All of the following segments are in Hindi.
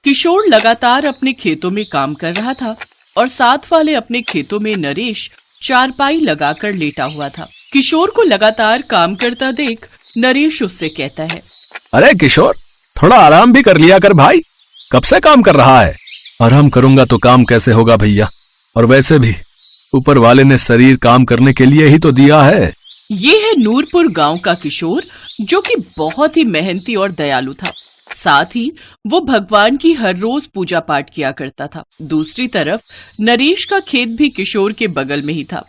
किशोर लगातार अपने खेतों में काम कर रहा था और साथ वाले अपने खेतों में नरेश चारपाई लगाकर लेटा हुआ था। किशोर को लगातार काम करता देख नरेश उससे कहता है, अरे किशोर, थोड़ा आराम भी कर लिया कर भाई, कब से काम कर रहा है? आराम करूंगा तो काम कैसे होगा भैया, और वैसे भी ऊपर वाले ने शरीर काम करने के लिए ही तो दिया है। ये है नूरपुर गांव का किशोर, जो कि बहुत ही मेहनती और दयालु था। साथ ही वो भगवान की हर रोज पूजा पाठ किया करता था। दूसरी तरफ नरेश का खेत भी किशोर के बगल में ही था।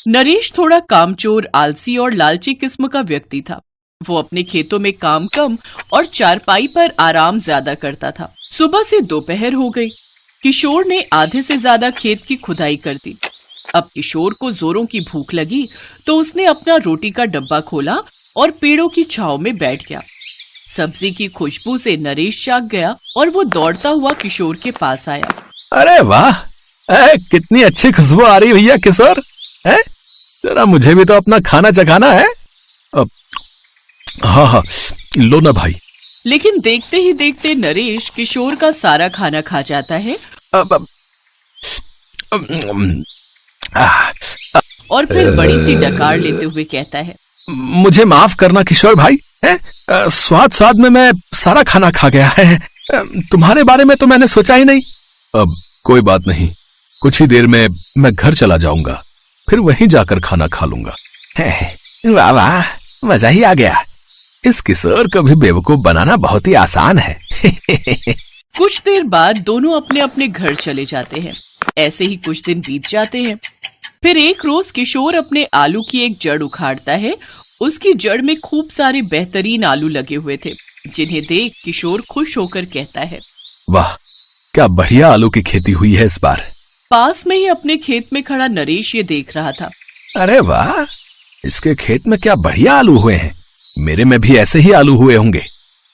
नरेश थोड़ा कामचोर, आलसी और लालची किस्म का व्यक्ति था। वो अपने खेतों में काम कम और चारपाई पर आराम ज्यादा करता था। सुबह से दोपहर हो गई। किशोर ने आधे से ज्यादा खेत की खुदाई कर दी। अब किशोर को जोरों की भूख लगी तो उसने अपना रोटी का डब्बा खोला और पेड़ों की छांव में बैठ गया। सब्जी की खुशबू से नरेश जाग गया और वो दौड़ता हुआ किशोर के पास आया। अरे वाह, कितनी अच्छी खुशबू आ रही भैया किशोर, जरा मुझे भी तो अपना खाना चखाना है। हाँ, लो ना भाई। लेकिन देखते ही देखते नरेश किशोर का सारा खाना खा जाता है और फिर बड़ी सी डकार लेते हुए कहता है, मुझे माफ करना किशोर भाई, स्वाद में मैं सारा खाना खा गया है। तुम्हारे बारे में तो मैंने सोचा ही नहीं। अब कोई बात नहीं, कुछ ही देर में मैं घर चला जाऊंगा, फिर वहीं जाकर खाना खा लूंगा। वाह वाह, मजा ही आ गया। इस किशोर को भी बेवकूफ बनाना बहुत ही आसान है। कुछ देर बाद दोनों अपने अपने घर चले जाते हैं। ऐसे ही कुछ दिन बीत जाते हैं। फिर एक रोज किशोर अपने आलू की एक जड़ उखाड़ता है। उसकी जड़ में खूब सारे बेहतरीन आलू लगे हुए थे, जिन्हें देख किशोर खुश होकर कहता है, वाह, क्या बढ़िया आलू की खेती हुई है इस बार। पास में ही अपने खेत में खड़ा नरेश ये देख रहा था। अरे वाह, इसके खेत में क्या बढ़िया आलू हुए हैं। मेरे में भी ऐसे ही आलू हुए होंगे,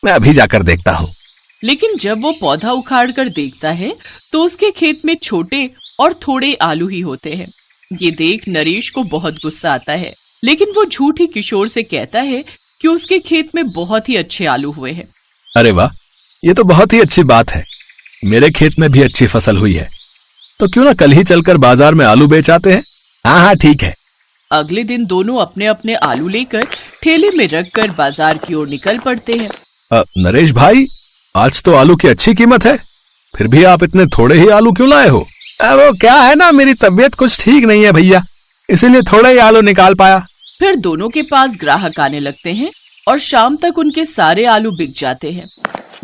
मैं अभी जाकर देखता हूँ। लेकिन जब वो पौधा उखाड़ कर देखता है तो उसके खेत में छोटे और थोड़े आलू ही होते हैं। ये देख नरेश को बहुत गुस्सा आता है, लेकिन वो झूठ ही किशोर से कहता है कि उसके खेत में बहुत ही अच्छे आलू हुए हैं। अरे वाह, ये तो बहुत ही अच्छी बात है। मेरे खेत में भी अच्छी फसल हुई है, तो क्यों ना कल ही चलकर बाजार में आलू बेच आते हैं। हाँ, ठीक है। अगले दिन दोनों अपने अपने आलू लेकर ठेले में रखकर बाजार की ओर निकल पड़ते हैं। नरेश भाई, आज तो आलू की अच्छी कीमत है, फिर भी आप इतने थोड़े ही आलू क्यों लाए हो? वो क्या है ना, मेरी तबीयत कुछ ठीक नहीं है भैया, इसीलिए थोड़े ही आलू निकाल पाया। फिर दोनों के पास ग्राहक आने लगते हैं और शाम तक उनके सारे आलू बिक जाते हैं।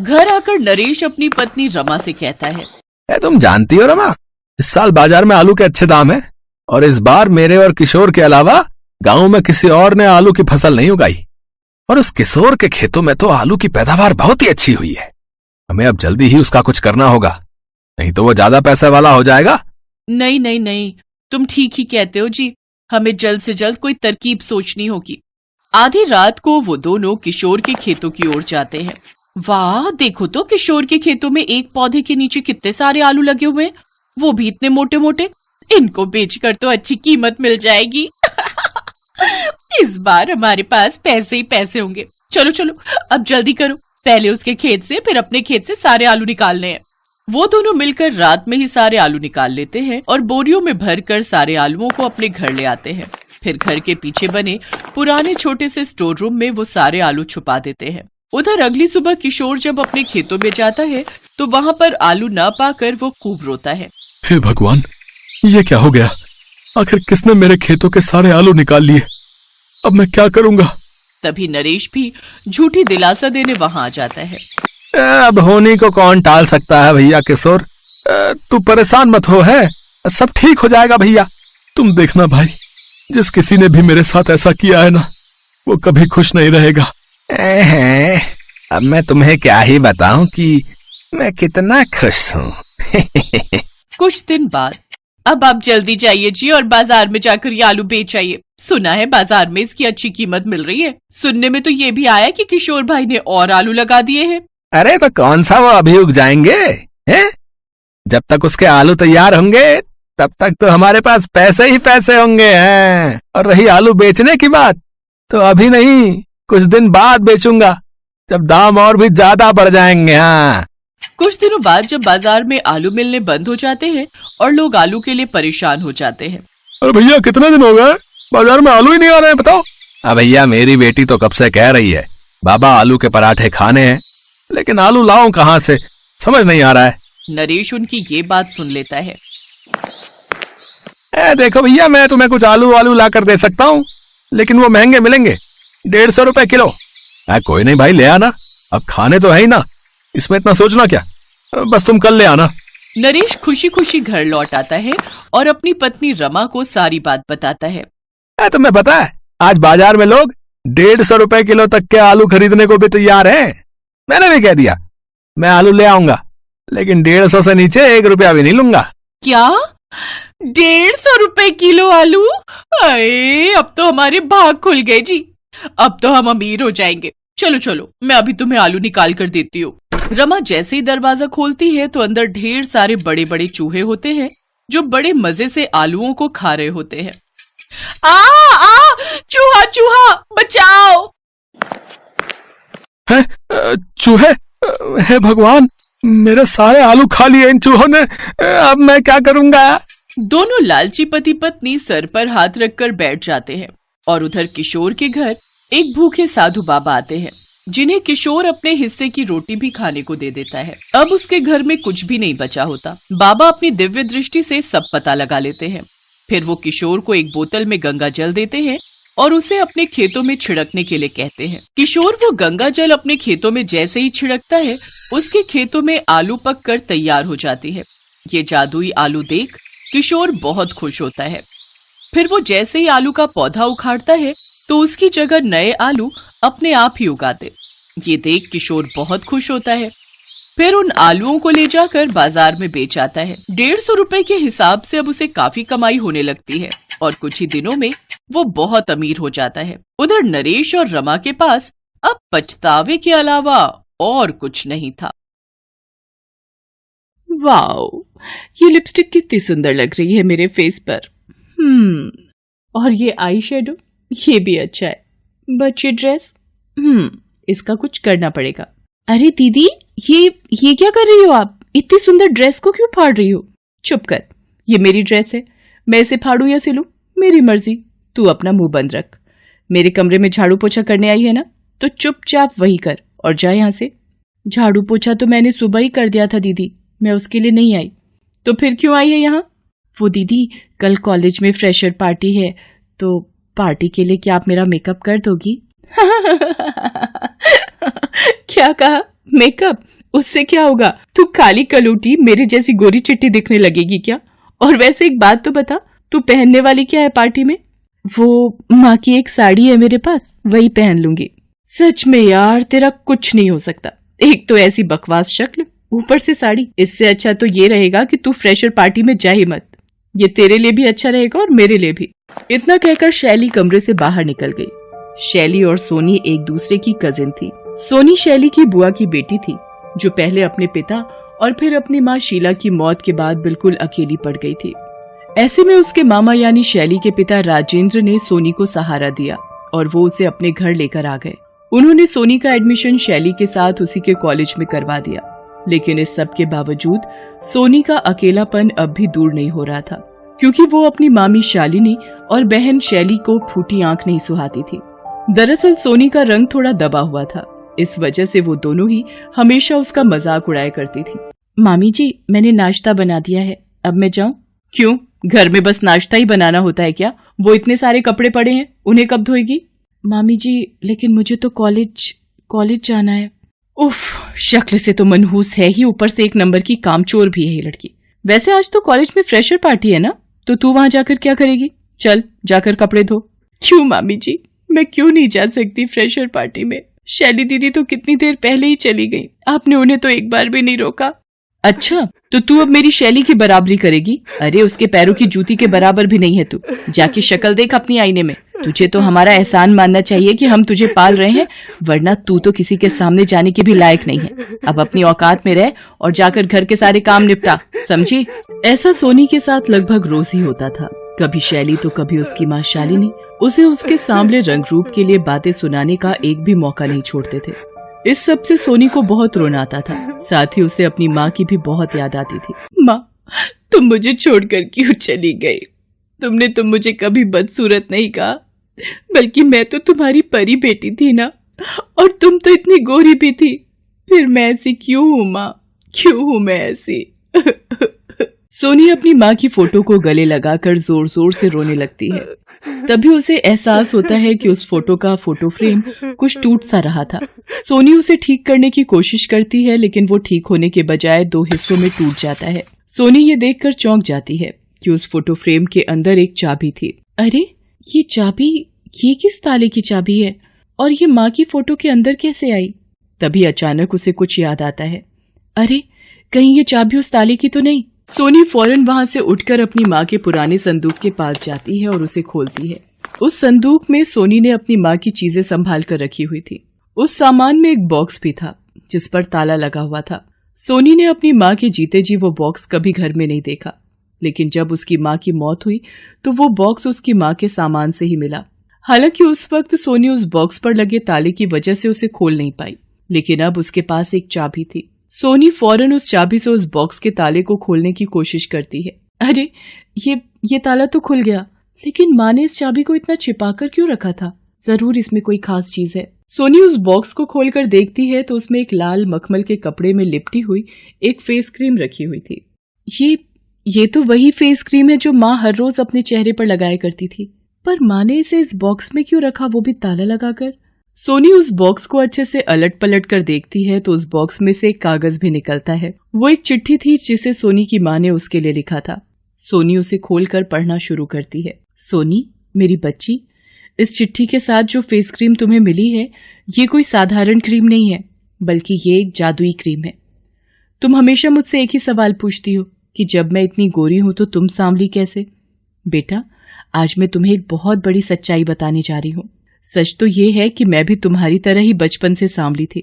घर आकर नरेश अपनी पत्नी रमा से कहता है, तुम जानती हो रमा, इस साल बाजार में आलू के अच्छे दाम है, और इस बार मेरे और किशोर के अलावा गांव में किसी और ने आलू की फसल नहीं उगाई, और उस किशोर के खेतों में तो आलू की पैदावार बहुत ही अच्छी हुई है। हमें अब जल्दी ही उसका कुछ करना होगा, नहीं तो वो ज्यादा पैसे वाला हो जाएगा। नहीं नहीं नहीं, तुम ठीक ही कहते हो जी, हमें जल्द से जल्द कोई तरकीब सोचनी होगी। आधी रात को वो दोनों किशोर के खेतों की ओर जाते हैं। वाह, देखो तो किशोर के खेतों में एक पौधे के नीचे कितने सारे आलू लगे हुए हैं, वो भी इतने मोटे मोटे। इनको बेचकर तो अच्छी कीमत मिल जाएगी। इस बार हमारे पास पैसे ही पैसे होंगे। चलो चलो, अब जल्दी करो, पहले उसके खेत से फिर अपने खेत से सारे आलू निकालने हैं। वो दोनों मिलकर रात में ही सारे आलू निकाल लेते हैं और बोरियों में भरकर सारे आलूओं को अपने घर ले आते हैं। फिर घर के पीछे बने पुराने छोटे से स्टोर रूम में वो सारे आलू छुपा देते हैं। उधर अगली सुबह किशोर जब अपने खेतों में जाता है तो वहाँ पर आलू ना पाकर वो खूब रोता है। हे भगवान, ये क्या हो गया? आखिर किसने मेरे खेतों के सारे आलू निकाल लिए? अब मैं क्या करूंगा? तभी नरेश भी झूठी दिलासा देने वहाँ आ जाता है। अब होने को कौन टाल सकता है भैया किशोर, तू परेशान मत हो, है सब ठीक हो जाएगा भैया। तुम देखना भाई, जिस किसी ने भी मेरे साथ ऐसा किया है ना, वो कभी खुश नहीं रहेगा। अब मैं तुम्हें क्या ही बताऊं कि मैं कितना खुश हूँ। कुछ दिन बाद, अब आप जल्दी जाइए जी और बाजार में जाकर ये आलू बेच आइए। सुना है बाजार में इसकी अच्छी कीमत मिल रही है। सुनने में तो ये भी आया कि किशोर भाई ने और आलू लगा दिए हैं। अरे तो कौन सा वो अभी उग जाएंगे, हैं? जब तक उसके आलू तैयार होंगे तब तक तो हमारे पास पैसे ही पैसे होंगे हैं। और रही आलू बेचने की बात, तो अभी नहीं, कुछ दिन बाद बेचूंगा, जब दाम और भी ज्यादा बढ़ जाएंगे। हाँ, कुछ दिनों बाद जब बाजार में आलू मिलने बंद हो जाते हैं और लोग आलू के लिए परेशान हो जाते हैं। अरे भैया कितने दिन हो गए, बाजार में आलू ही नहीं आ रहे हैं, बताओ। भैया मेरी बेटी तो कब से कह रही है बाबा आलू के पराठे खाने हैं, लेकिन आलू लाऊं कहाँ से, समझ नहीं आ रहा है। नरेश उनकी ये बात सुन लेता है। देखो भैया मैं तुम्हें कुछ आलू वालू ला कर दे सकता हूँ, लेकिन वो महंगे मिलेंगे, 150 रुपए किलो। कोई नहीं भाई ले आना, अब खाने तो है ही ना, इसमें इतना सोचना क्या, बस तुम कल ले आना। नरेश खुशी खुशी घर लौट आता है और अपनी पत्नी रमा को सारी बात बताता है। तुम्हें पता है आज बाजार में लोग 150 रुपए किलो तक के आलू खरीदने को भी तैयार हैं। मैंने भी कह दिया मैं आलू ले आऊंगा, लेकिन 150 से नीचे 1 रुपया भी नहीं लूंगा। क्या 150 रुपए किलो आलू? अरे अब तो हमारे भाग खुल गए जी, अब तो हम अमीर हो जाएंगे। चलो चलो मैं अभी तुम्हें आलू निकाल कर देती हूँ। रमा जैसे ही दरवाजा खोलती है तो अंदर ढेर सारे बड़े बड़े चूहे होते हैं जो बड़े मजे से आलूओं को खा रहे होते हैं। आ चूहा चूहा बचाओ। चूहे? हे भगवान, मेरे सारे आलू खा लिए इन चूहों ने, अब मैं क्या करूंगा। दोनों लालची पति पत्नी सर पर हाथ रखकर बैठ जाते हैं और उधर किशोर के घर एक भूखे साधु बाबा आते हैं, जिन्हें किशोर अपने हिस्से की रोटी भी खाने को दे देता है। अब उसके घर में कुछ भी नहीं बचा होता। बाबा अपनी दिव्य दृष्टि से सब पता लगा लेते हैं। फिर वो किशोर को एक बोतल में गंगा जल देते हैं और उसे अपने खेतों में छिड़कने के लिए कहते हैं। किशोर वो गंगा जल अपने खेतों में जैसे ही छिड़कता है, उसके खेतों में आलू पक कर तैयार हो जाती है। ये जादुई आलू देख किशोर बहुत खुश होता है। फिर वो जैसे ही आलू का पौधा उखाड़ता है तो उसकी जगह नए आलू अपने आप ही उगाते। ये देख किशोर बहुत खुश होता है। फिर उन आलूओं को ले जाकर बाजार में बेच आता है। 150 रुपए के हिसाब से अब उसे काफी कमाई होने लगती है और कुछ ही दिनों में वो बहुत अमीर हो जाता है। उधर नरेश और रमा के पास अब पछतावे के अलावा और कुछ नहीं था। वाओ, ये लिपस्टिक कितनी सुंदर लग रही है मेरे फेस पर। और ये आई शेडो, ये भी अच्छा है। बट ये ड्रेस, इसका कुछ करना पड़ेगा। अरे दीदी, ये क्या कर रही हो आप? इतनी सुंदर ड्रेस को क्यों फाड़ रही हो? चुप कर, ये मेरी ड्रेस है, मैं इसे फाड़ू या सिलूं मेरी मर्जी। तू अपना मुंह बंद रख। मेरे कमरे में झाड़ू पोछा करने आई है ना, तो चुपचाप वही कर और जा यहाँ से। झाड़ू पोछा तो मैंने सुबह ही कर दिया था दीदी, मैं उसके लिए नहीं आई। तो फिर क्यों आई है यहाँ? वो दीदी, कल कॉलेज में फ्रेशर पार्टी है, तो पार्टी के लिए क्या आप मेरा मेकअप कर दोगी? क्या कहा? मेकअप? उससे क्या होगा? तू काली कलूटी मेरे जैसी गोरी चिट्टी दिखने लगेगी क्या? और वैसे एक बात तो बता, तू पहनने वाली क्या है पार्टी में? वो माँ की एक साड़ी है मेरे पास, वही पहन लूंगी। सच में यार, तेरा कुछ नहीं हो सकता। एक तो ऐसी बकवास शक्ल, ऊपर से साड़ी। इससे अच्छा तो ये रहेगा कि तू फ्रेशर पार्टी में जा ही मत। ये तेरे लिए भी अच्छा रहेगा और मेरे लिए भी। इतना कहकर शैली कमरे से बाहर निकल गई। शैली और सोनी एक दूसरे की कजिन थी। सोनी शैली की बुआ की बेटी थी, जो पहले अपने पिता और फिर अपनी माँ शीला की मौत के बाद बिल्कुल अकेली पड़ गई थी। ऐसे में उसके मामा यानी शैली के पिता राजेंद्र ने सोनी को सहारा दिया और वो उसे अपने घर लेकर आ गए। उन्होंने सोनी का एडमिशन शैली के साथ उसी के कॉलेज में करवा दिया। लेकिन इस सब के बावजूद सोनी का अकेलापन अब भी दूर नहीं हो रहा था, क्योंकि वो अपनी मामी शालिनी और बहन शैली को फूटी आंख नहीं सुहाती थी। दरअसल सोनी का रंग थोड़ा दबा हुआ था, इस वजह से वो दोनों ही हमेशा उसका मजाक उड़ाया करती थी। मामी जी, मैंने नाश्ता बना दिया है, अब मैं जाऊं? क्यों, घर में बस नाश्ता ही बनाना होता है क्या? वो इतने सारे कपड़े पड़े हैं, उन्हें कब धोएगी? मामी जी, लेकिन मुझे तो कॉलेज जाना है। उफ, शक्ल से तो मनहूस है ही, ऊपर से एक नंबर की कामचोर भी है ये लड़की। वैसे आज तो कॉलेज में फ्रेशर पार्टी है ना, तो तू वहां जाकर क्या करेगी? चल जाकर कपड़े धो। क्यों मामी जी, मैं क्यों नहीं जा सकती फ्रेशर पार्टी में? शैली दीदी तो कितनी देर पहले ही चली गई, आपने उन्हें तो एक बार भी नहीं रोका। अच्छा, तो तू अब मेरी शैली की बराबरी करेगी? अरे उसके पैरों की जूती के बराबर भी नहीं है तू। जाके शक्ल देख अपनी आईने में। तुझे तो हमारा एहसान मानना चाहिए कि हम तुझे पाल रहे हैं, वरना तू तो किसी के सामने जाने के भी लायक नहीं है। अब अपनी औकात में रह और जाकर घर के सारे काम निपटा, समझी? ऐसा सोनी के साथ लगभग रोज ही होता था। कभी शैली तो कभी उसकी माँ शालिनी उसे उसके सांवले रंग रूप के लिए बातें सुनाने का एक भी मौका नहीं छोड़ते थे। इस सब से सोनी को बहुत रोना आता था। साथ ही उसे अपनी माँ की भी बहुत याद आती थी। माँ, तुम मुझे छोड़कर क्यों चली गई? तुमने तो मुझे कभी बदसूरत नहीं कहा, बल्कि मैं तो तुम्हारी परी बेटी थी ना, और तुम तो इतनी गोरी भी थी। फिर मैं ऐसी क्यों हूँ माँ, क्यों हूँ मैं ऐसी? सोनी अपनी माँ की फोटो को गले लगाकर जोर जोर से रोने लगती है। तभी उसे एहसास होता है कि उस फोटो का फोटो फ्रेम कुछ टूट सा रहा था। सोनी उसे ठीक करने की कोशिश करती है, लेकिन वो ठीक होने के बजाय 2 हिस्सों में टूट जाता है। सोनी ये देखकर चौंक जाती है कि उस फोटो फ्रेम के अंदर एक चाबी थी। अरे ये चाबी, ये किस ताले की चाबी है और ये माँ की फोटो के अंदर कैसे आई? तभी अचानक उसे कुछ याद आता है। अरे कहीं ये चाबी उस ताले की तो नहीं? सोनी फौरन वहां से उठकर अपनी माँ के पुराने संदूक के पास जाती है और उसे खोलती है। उस संदूक में सोनी ने अपनी माँ की चीजें संभाल कर रखी हुई थी। उस सामान में एक बॉक्स भी था जिस पर ताला लगा हुआ था। सोनी ने अपनी माँ के जीते जी वो बॉक्स कभी घर में नहीं देखा, लेकिन जब उसकी माँ की मौत हुई तो वो बॉक्स उसकी माँ के सामान से ही मिला। हालांकि उस वक्त सोनी उस बॉक्स पर लगे ताले की वजह से उसे खोल नहीं पाई, लेकिन अब उसके पास एक चाबी थी। सोनी फौरन उस चाबी से उस बॉक्स के ताले को खोलने की कोशिश करती है। अरे ये ताला तो खुल गया, लेकिन माँ ने इस चाबी को इतना छिपाकर क्यों रखा था? जरूर इसमें कोई खास चीज है। सोनी उस बॉक्स को खोलकर देखती है तो उसमें एक लाल मखमल के कपड़े में लिपटी हुई एक फेस क्रीम रखी हुई थी। ये तो वही फेस क्रीम है जो माँ हर रोज अपने चेहरे पर लगाया करती थी, पर माँ ने इसे इस बॉक्स में क्यों रखा, वो भी ताला लगाकर? सोनी उस बॉक्स को अच्छे से अलट पलट कर देखती है तो उस बॉक्स में से एक कागज भी निकलता है। वो एक चिट्ठी थी जिसे सोनी की माँ ने उसके लिए लिखा था। सोनी उसे खोलकर पढ़ना शुरू करती है। सोनी, मेरी बच्ची, इस चिट्ठी के साथ जो फेस क्रीम तुम्हें मिली है, ये कोई साधारण क्रीम नहीं है, बल्कि ये एक जादुई क्रीम है। तुम हमेशा मुझसे एक ही सवाल पूछती हो कि जब मैं इतनी गोरी हूं तो तुम सांवली कैसे? बेटा, आज मैं तुम्हें एक बहुत बड़ी सच्चाई बताने जा रही हूँ। सच तो ये है कि मैं भी तुम्हारी तरह ही बचपन से सांवली थी।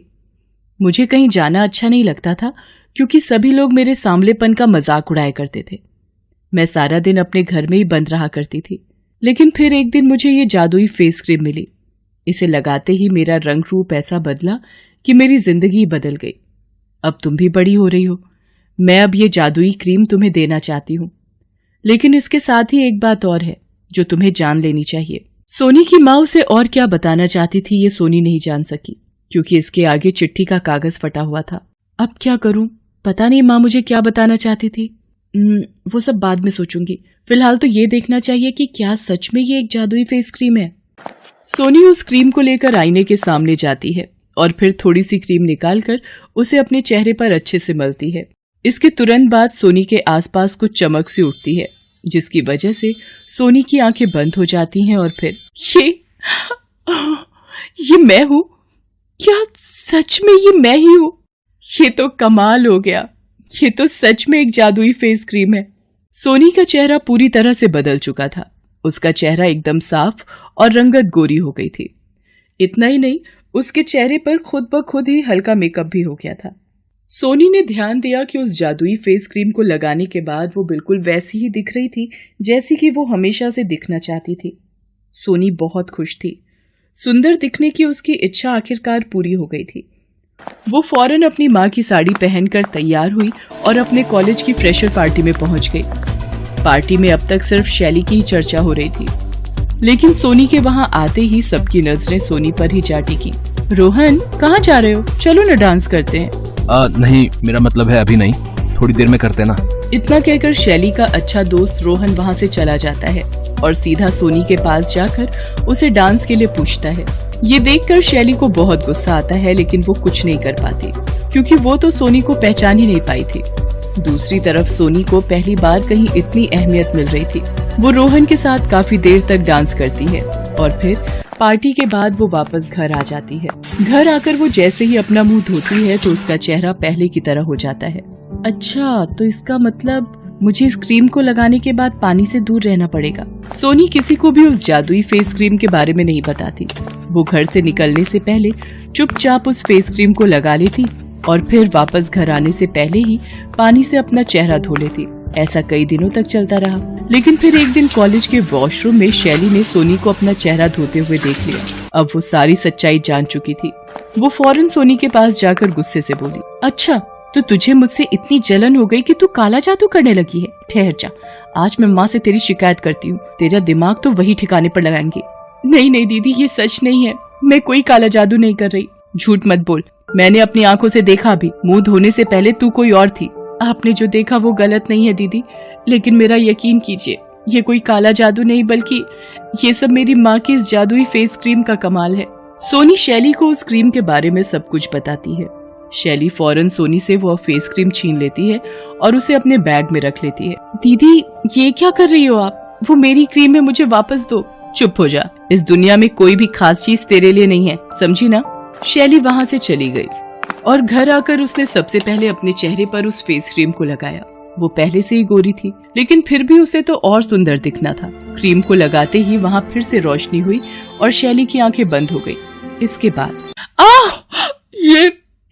मुझे कहीं जाना अच्छा नहीं लगता था क्योंकि सभी लोग मेरे सांवलेपन का मजाक उड़ाया करते थे। मैं सारा दिन अपने घर में ही बंद रहा करती थी, लेकिन फिर एक दिन मुझे ये जादुई फेस क्रीम मिली। इसे लगाते ही मेरा रंग रूप ऐसा बदला कि मेरी जिंदगी बदल गई। अब तुम भी बड़ी हो रही हो, मैं अब ये जादुई क्रीम तुम्हें देना चाहती हूँ, लेकिन इसके साथ ही एक बात और है जो तुम्हें जान लेनी चाहिए। सोनी की माँ उसे और क्या बताना चाहती थी ये सोनी नहीं जान सकी, क्योंकि इसके आगे चिट्ठी का कागज फटा हुआ था। अब क्या करूं, पता नहीं माँ मुझे क्या बताना चाहती थी। वो सब बाद में सोचूंगी। फिलहाल तो ये देखना चाहिए कि क्या सच में ये एक जादुई फेस क्रीम है। सोनी उस क्रीम को लेकर आईने के सामने जाती है और फिर थोड़ी सी क्रीम निकालकर उसे अपने चेहरे पर अच्छे से मलती है। इसके तुरंत बाद सोनी के आसपास कुछ चमक सी उठती है, जिसकी वजह से सोनी की आंखें बंद हो जाती हैं और फिर ये मैं हूँ? क्या सच में ये मैं ही हूँ? ये तो कमाल हो गया, ये तो सच में एक जादुई फेस क्रीम है। सोनी का चेहरा पूरी तरह से बदल चुका था। उसका चेहरा एकदम साफ और रंगत गोरी हो गई थी। इतना ही नहीं, उसके चेहरे पर खुद ब खुद ही हल्का मेकअप भी हो गया था। सोनी ने ध्यान दिया कि उस जादुई फेस क्रीम को लगाने के बाद वो बिल्कुल वैसी ही दिख रही थी जैसी कि वो हमेशा से दिखना चाहती थी। सोनी बहुत खुश थी। सुंदर दिखने की उसकी इच्छा आखिरकार पूरी हो गई थी। वो फौरन अपनी माँ की साड़ी पहनकर तैयार हुई और अपने कॉलेज की फ्रेशर पार्टी में पहुंच गई। पार्टी में अब तक सिर्फ शैली की ही चर्चा हो रही थी, लेकिन सोनी के वहां आते ही सबकी नजरें सोनी पर ही जा टिकी। रोहन, कहाँ जा रहे हो? चलो ना डांस करते हैं। नहीं, मेरा मतलब है अभी नहीं, थोड़ी देर में करते ना। इतना कहकर शैली का अच्छा दोस्त रोहन वहाँ से चला जाता है और सीधा सोनी के पास जाकर उसे डांस के लिए पूछता है। ये देखकर शैली को बहुत गुस्सा आता है, लेकिन वो कुछ नहीं कर पाती क्योंकि वो तो सोनी को पहचान ही नहीं पाई थी। दूसरी तरफ सोनी को पहली बार कहीं इतनी अहमियत मिल रही थी। वो रोहन के साथ काफी देर तक डांस करती है और फिर पार्टी के बाद वो वापस घर आ जाती है। घर आकर वो जैसे ही अपना मुंह धोती है तो उसका चेहरा पहले की तरह हो जाता है। अच्छा, तो इसका मतलब मुझे इस क्रीम को लगाने के बाद पानी से दूर रहना पड़ेगा। सोनी किसी को भी उस जादुई फेस क्रीम के बारे में नहीं बताती। वो घर से निकलने से पहले चुपचाप उस फेस क्रीम को लगा लेती और फिर वापस घर आने से पहले ही पानी से अपना चेहरा धो लेती। ऐसा कई दिनों तक चलता रहा। लेकिन फिर एक दिन कॉलेज के वॉशरूम में शैली ने सोनी को अपना चेहरा धोते हुए देख लिया। अब वो सारी सच्चाई जान चुकी थी। वो फौरन सोनी के पास जाकर गुस्से से बोली, अच्छा तो तुझे मुझसे इतनी जलन हो गई कि तू काला जादू करने लगी है। ठहर जा, आज मैं माँ से तेरी शिकायत करती हूँ, तेरा दिमाग तो वही ठिकाने पर लगाएंगे। नहीं नहीं दीदी, ये सच नहीं है, मैं कोई काला जादू नहीं कर रही। झूठ मत बोल, मैंने अपनी आंखों से देखा भी, मुंह धोने से पहले तू कोई और थी। आपने जो देखा वो गलत नहीं है दीदी, लेकिन मेरा यकीन कीजिए, ये कोई काला जादू नहीं बल्कि ये सब मेरी माँ की इस जादुई फेस क्रीम का कमाल है। सोनी शैली को उस क्रीम के बारे में सब कुछ बताती है। शैली फौरन सोनी से वो फेस क्रीम छीन लेती है और उसे अपने बैग में रख लेती है। दीदी ये क्या कर रही हो आप? वो मेरी क्रीम है, मुझे वापस दो। चुप हो जा, इस दुनिया में कोई भी खास चीज तेरे लिए नहीं है, समझी ना? शैली वहाँ से चली गई और घर आकर उसने सबसे पहले अपने चेहरे पर उस फेस क्रीम को लगाया। वो पहले से ही गोरी थी, लेकिन फिर भी उसे तो और सुंदर दिखना था। क्रीम को लगाते ही वहाँ फिर से रोशनी हुई और शैली की आंखें बंद हो गई। इसके बाद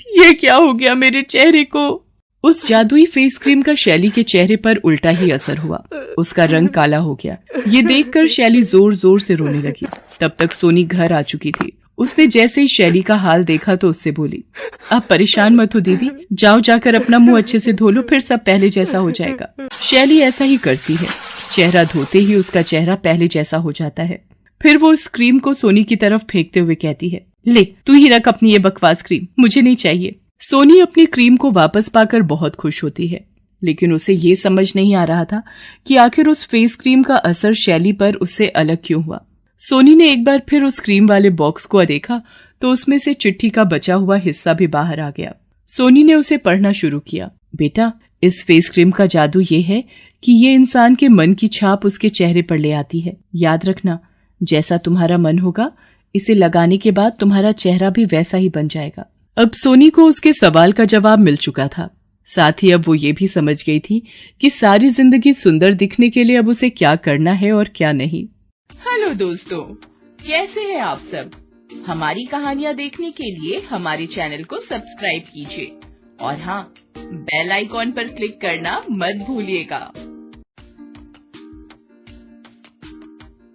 ये क्या हो गया मेरे चेहरे को? उस जादुई फेस क्रीम का शैली के चेहरे पर उल्टा ही असर हुआ। उसका रंग काला हो गया। ये देखकर शैली जोर जोर से रोने लगी। तब तक सोनी घर आ चुकी थी। उसने जैसे ही शैली का हाल देखा तो उससे बोली, आप परेशान मत हो दीदी, जाओ जाकर अपना मुंह अच्छे से धो लो, फिर सब पहले जैसा हो जाएगा। शैली ऐसा ही करती है। चेहरा धोते ही उसका चेहरा पहले जैसा हो जाता है। फिर वो उस क्रीम को सोनी की तरफ फेंकते हुए कहती है, ले तू ही रख अपनी ये बकवास क्रीम, मुझे नहीं चाहिए। सोनी अपनी क्रीम को वापस पाकर बहुत खुश होती है, लेकिन उसे ये समझ नहीं आ रहा था कि आखिर उस फेस क्रीम का असर शैली पर उससे अलग क्यों हुआ। सोनी ने एक बार फिर उस क्रीम वाले बॉक्स को देखा तो उसमें से चिट्ठी का बचा हुआ हिस्सा भी बाहर आ गया। सोनी ने उसे पढ़ना शुरू किया। बेटा, इस फेस क्रीम का जादू ये है कि ये इंसान के मन की छाप उसके चेहरे पर ले आती है। याद रखना, जैसा तुम्हारा मन होगा, इसे लगाने के बाद तुम्हारा चेहरा भी वैसा ही बन जाएगा। अब सोनी को उसके सवाल का जवाब मिल चुका था। साथ ही अब वो ये भी समझ गई थी कि सारी जिंदगी सुंदर दिखने के लिए अब उसे क्या करना है और क्या नहीं। हेलो दोस्तों, कैसे हैं आप सब? हमारी कहानियां देखने के लिए हमारे चैनल को सब्सक्राइब कीजिए और हाँ, बेल आइकॉन पर क्लिक करना मत भूलिएगा।